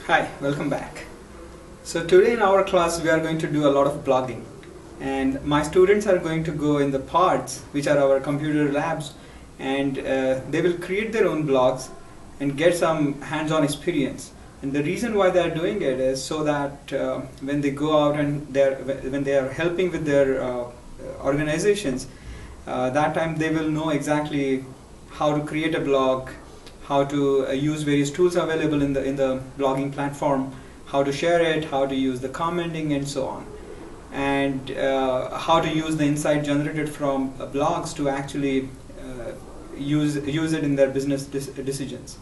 Hi, welcome back. So today in our class we are going to do a lot of blogging, and my students are going to go in the pods, which are our computer labs, and they will create their own blogs and get some hands-on experience. And the reason why they are doing it is so that when they go out and when they are helping with their organizations, that time they will know exactly how to create a blog, how to use various tools available in the blogging platform, how to share it, how to use the commenting and so on, and how to use the insight generated from blogs to actually use it in their business decisions.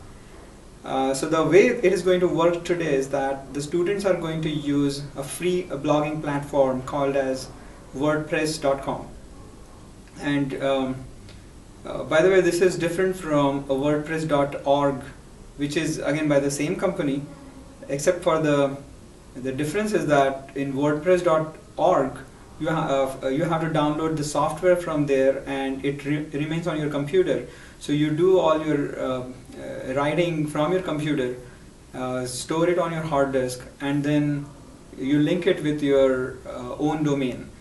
So the way it is going to work today is that the students are going to use a free blogging platform called as wordpress.com, and by the way, this is different from wordpress.org, which is again by the same company, except for the difference is that in wordpress.org you have to download the software from there, and it remains on your computer. So you do all your writing from your computer, store it on your hard disk, and then you link it with your own domain,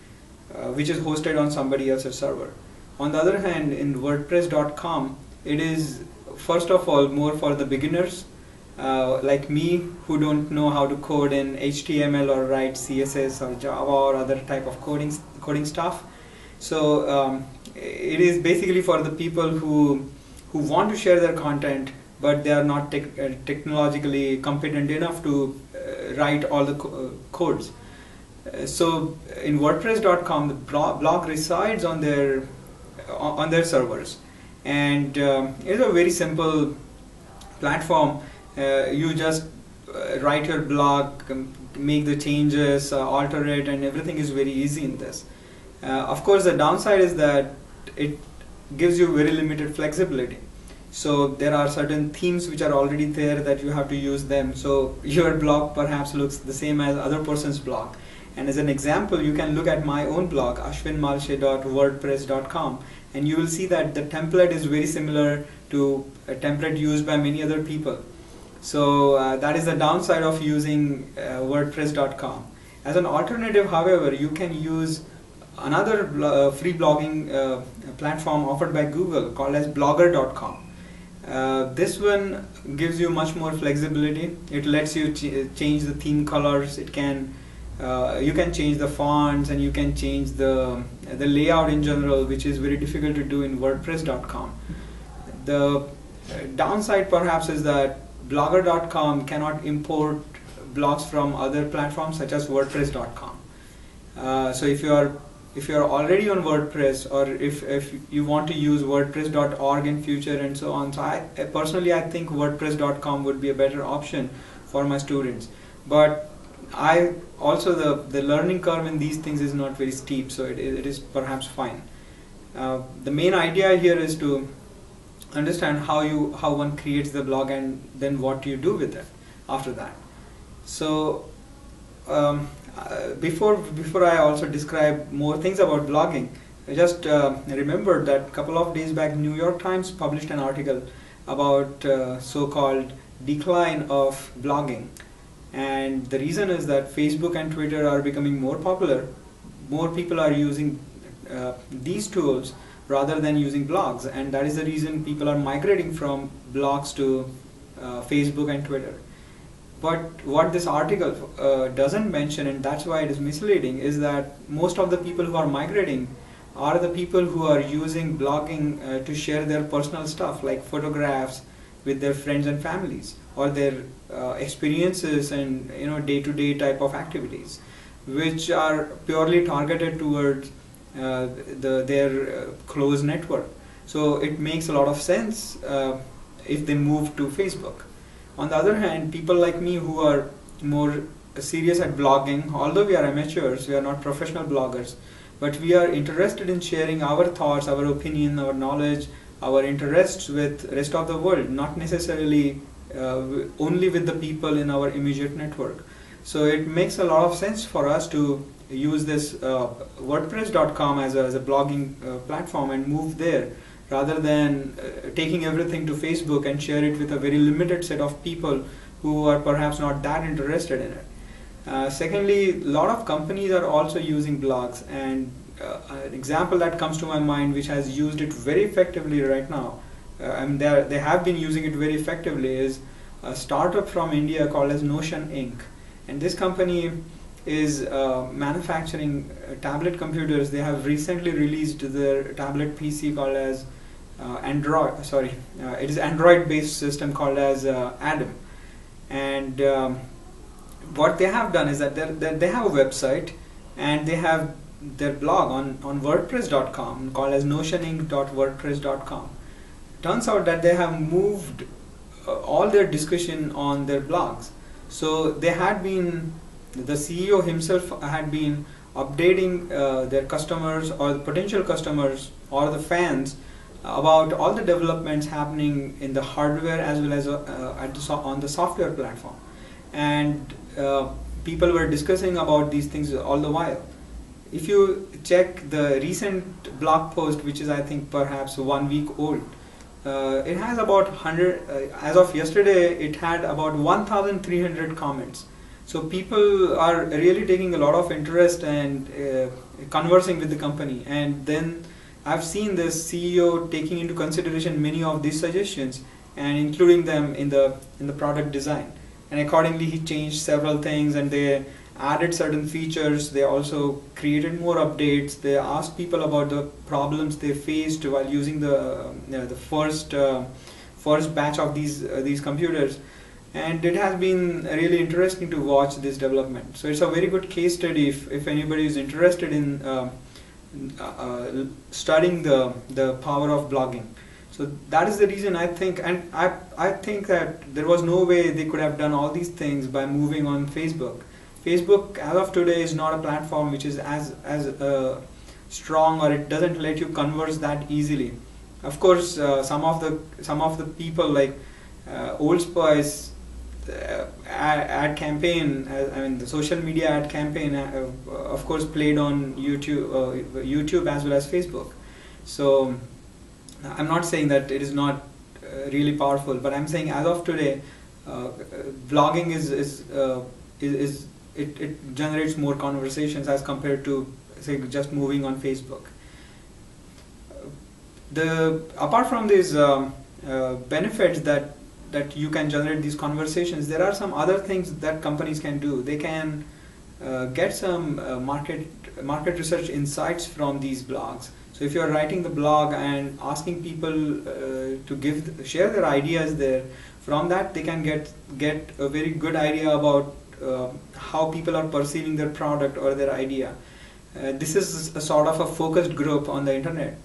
which is hosted on somebody else's server. On the other hand, in wordpress.com, it is first of all more for the beginners like me, who don't know how to code in HTML or write CSS or Java or other type of coding stuff. So it is basically for the people who want to share their content, but they are not technologically competent enough to write all the codes. So in wordpress.com, the blog resides on their servers, and it's a very simple platform. You just write your blog, make the changes, alter it, and everything is very easy in this. Of course, the downside is that it gives you very limited flexibility. So there are certain themes which are already there that you have to use them. So your blog perhaps looks the same as other person's blog. And as an example, you can look at my own blog, ashwinmalshe.wordpress.com, and you will see that the template is very similar to a template used by many other people. So that is the downside of using wordpress.com. As an alternative, however, you can use another free blogging platform offered by Google called as blogger.com. This one gives you much more flexibility. It lets you change the theme colors. It can you can change the fonts, and you can change the layout in general, which is very difficult to do in wordpress.com. The downside perhaps is that blogger.com cannot import blogs from other platforms such as wordpress.com. So if you are already on WordPress, or if you want to use wordpress.org in future and so on, so I personally think wordpress.com would be a better option for my students. But the learning curve in these things is not very steep, so it is perhaps fine. The main idea here is to understand how one creates the blog, and then what do you do with it after that. So before I also describe more things about blogging, I just remembered that a couple of days back, New York Times published an article about so-called decline of blogging. And the reason is that Facebook and Twitter are becoming more popular. More people are using these tools rather than using blogs, and that is the reason people are migrating from blogs to Facebook and Twitter. But what this article doesn't mention, and that's why it is misleading, is that most of the people who are migrating are the people who are using blogging to share their personal stuff, like photographs with their friends and families, or their experiences and day-to-day type of activities, which are purely targeted towards their close network. So it makes a lot of sense if they move to Facebook. On the other hand, people like me who are more serious at blogging, although we are amateurs, we are not professional bloggers, but we are interested in sharing our thoughts, our opinion, our knowledge, our interests with rest of the world, not necessarily only with the people in our immediate network. So it makes a lot of sense for us to use this wordpress.com as a blogging platform and move there, rather than taking everything to Facebook and share it with a very limited set of people who are perhaps not that interested in it. Secondly, a lot of companies are also using blogs, and an example that comes to my mind which has used it very effectively right now, they have been using it very effectively, is a startup from India called as Notion Inc. And this company is manufacturing tablet computers. They have recently released their tablet PC called as it is Android based system called as Atom. And what they have done is that they have a website, and they have their blog on WordPress.com called as notioninc.wordpress.com. Turns out that they have moved all their discussion on their blogs. So the CEO himself had been updating their customers or the potential customers or the fans about all the developments happening in the hardware as well as on the software platform. And people were discussing about these things all the while. If you check the recent blog post, which is I think perhaps 1 week old, it has about 100, as of yesterday, it had about 1,300 comments. So people are really taking a lot of interest and conversing with the company. And then I've seen this CEO taking into consideration many of these suggestions and including them in the product design. And accordingly, he changed several things, and they added certain features. They also created more updates. They asked people about the problems they faced while using the first batch of these computers. And it has been really interesting to watch this development. So it's a very good case study if anybody is interested in studying the power of blogging. So that is the reason I think, and I think that there was no way they could have done all these things by moving on Facebook. Facebook as of today is not a platform which is as strong, or it doesn't let you converse that easily. Of course, some of the people like Old Spice ad campaign, the social media ad campaign, of course played on YouTube as well as Facebook. So I'm not saying that it is not really powerful, but I'm saying as of today, blogging it generates more conversations as compared to, say, just moving on Facebook. Apart from these benefits that you can generate these conversations, there are some other things that companies can do. They can get some market research insights from these blogs. So if you are writing the blog and asking people to share their ideas there, from that they can get a very good idea about how people are perceiving their product or their idea. This is a sort of a focused group on the internet,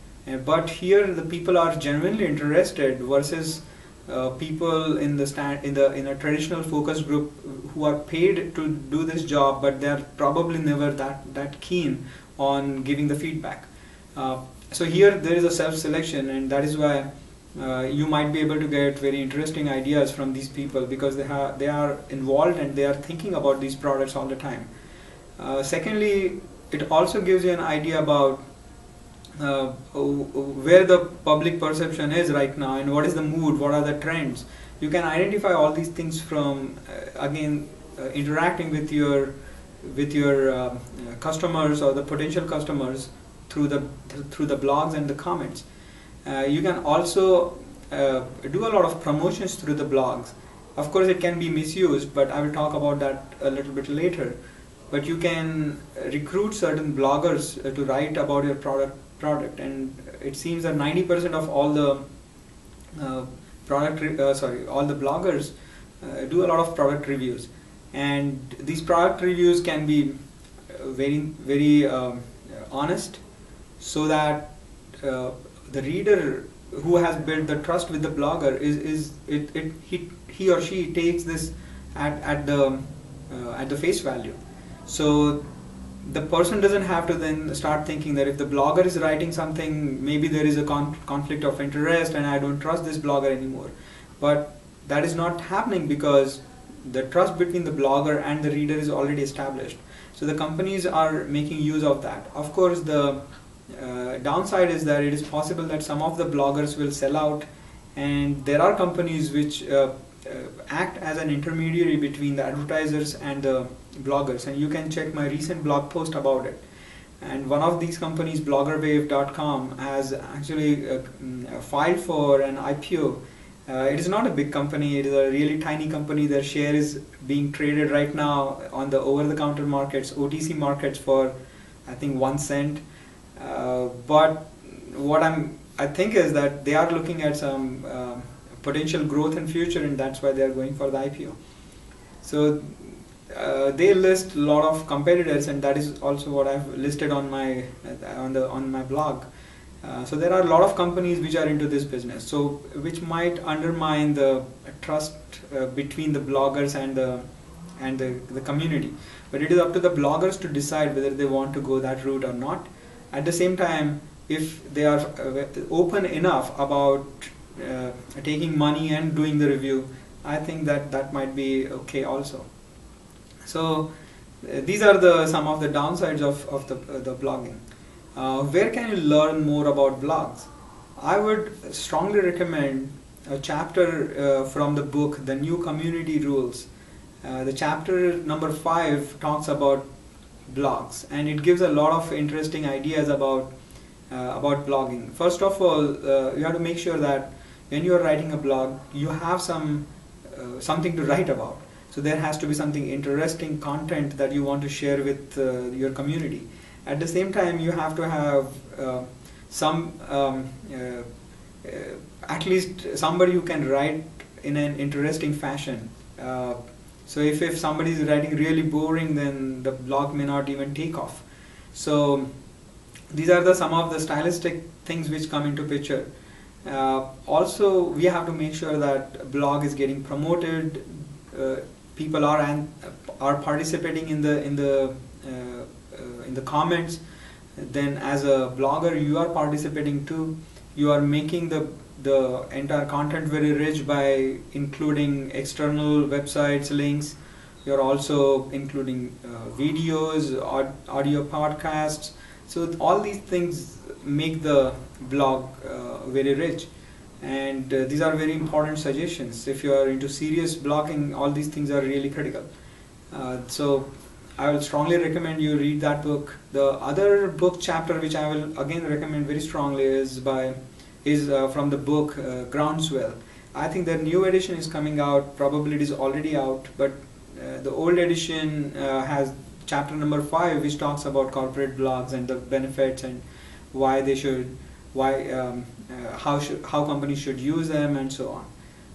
but here the people are genuinely interested versus people in a traditional focus group who are paid to do this job, but they are probably never that keen on giving the feedback. So here there is a self-selection, and that is why you might be able to get very interesting ideas from these people, because they are involved and they are thinking about these products all the time. Secondly, it also gives you an idea about where the public perception is right now and what is the mood, what are the trends. You can identify all these things from interacting with your customers or the potential customers through the blogs and the comments. You can also do a lot of promotions through the blogs. Of course, it can be misused, but I will talk about that a little bit later. But you can recruit certain bloggers to write about your product, and it seems that 90% of all the all the bloggers do a lot of product reviews, and these product reviews can be very honest, so that the reader who has built the trust with the blogger he or she takes this at the face value. So the person doesn't have to then start thinking that if the blogger is writing something, maybe there is a conflict of interest and I don't trust this blogger anymore. But that is not happening, because the trust between the blogger and the reader is already established. So the companies are making use of that. Of course, the downside is that it is possible that some of the bloggers will sell out, and there are companies which act as an intermediary between the advertisers and the bloggers, and you can check my recent blog post about it. And one of these companies, bloggerwave.com, has actually filed for an IPO. It is not a big company, it is a really tiny company. Their share is being traded right now on the over-the-counter markets, OTC markets, for I think 1 cent. But what I think is that they are looking at some potential growth in future, and that's why they are going for the IPO. So they list a lot of competitors, and that is also what I've listed on my on my blog. So there are a lot of companies which are into this business, so which might undermine the trust between the bloggers and the community. But it is up to the bloggers to decide whether they want to go that route or not. At the same time, if they are open enough about taking money and doing the review, I think that might be okay also. So these are some of the downsides of the blogging. Where can you learn more about blogs? I would strongly recommend a chapter from the book, The New Community Rules. The chapter number 5 talks about blogs, and it gives a lot of interesting ideas about blogging. First of all, you have to make sure that when you are writing a blog, you have something to write about. So there has to be something interesting content that you want to share with your community. At the same time, you have to have at least somebody who can write in an interesting fashion. So if somebody is writing really boring, then the blog may not even take off. So these are some of the stylistic things which come into picture. Also, we have to make sure that blog is getting promoted. People are participating in the comments. Then as a blogger, you are participating too. You are making the entire content very rich by including external websites, links. You are also including videos, audio podcasts. So all these things make the blog very rich. And these are very important suggestions. If you are into serious blogging, all these things are really critical. So I will strongly recommend you read that book. The other book chapter which I will again recommend very strongly is from the book Groundswell. I think the new edition is coming out. Probably it is already out, but the old edition has chapter number 5, which talks about corporate blogs and the benefits and why they should, how companies should use them and so on.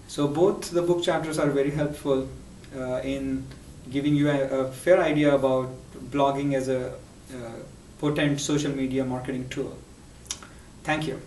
So both the book chapters are very helpful in giving you a fair idea about blogging as a potent social media marketing tool. Thank you.